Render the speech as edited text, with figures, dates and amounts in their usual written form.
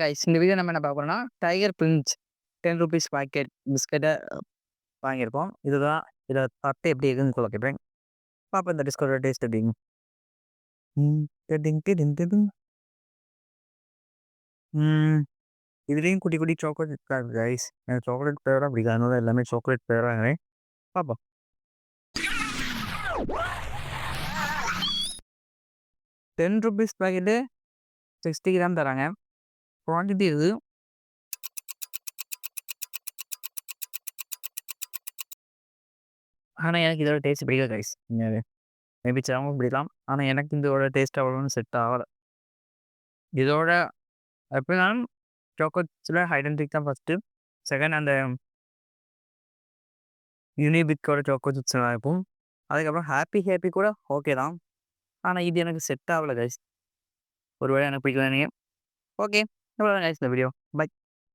Guys இந்த video நம்ம என்ன பார்க்க போறோம்னா டைகர் பிரின்ச் 10 ருபீஸ் பாக்கெட் பிஸ்கெட்டை வாங்கியிருக்கோம். இதுதான் இதை தட்டு எப்படி இருக்குன்னு சொல்ல கேட்பேன். பார்ப்போம் இந்த டிஸ்கோட டேஸ்ட் எப்படிங்க. டிடிங் டிடிங் டிடிங். இதுலேயும் குட்டி குட்டி சாக்லேட் இருக்காது கைஸ். எனக்கு சாக்லேட் ஃப்ளேவராக பிடிக்கும், அதனால எல்லாமே சாக்லேட் ஃப்ளேவராக பார்ப்போம். 10 ருபீஸ் பாக்கெட்டு 60 கிராம் தராங்க. குவான்டிட்டி இது. ஆனால் எனக்கு இதோட டேஸ்ட் பிடிக்காது கைஸ். மேபி சிலவங்க பிடிக்கலாம், ஆனால் எனக்கு இதோட டேஸ்ட் அவ்வளோன்னு செட் ஆகலை. இதோட எப்படினாலும் சாக்லேட்ஸில் ஹைடென்டிக் தான் ஃபஸ்ட்டு. செகண்ட் அந்த யூனிபிக்கோட சாக்லேட் சிப்ஸ் நல்லா இருக்கும். அதுக்கப்புறம் ஹாப்பி கூட ஓகே தான், ஆனால் இது எனக்கு செட் ஆகலை கைஸ். ஒருவேளை எனக்கு பிடிக்கல நீங்கள். ஓகே, இவ்வளோ கைஸ் இந்த வீடியோ. பை.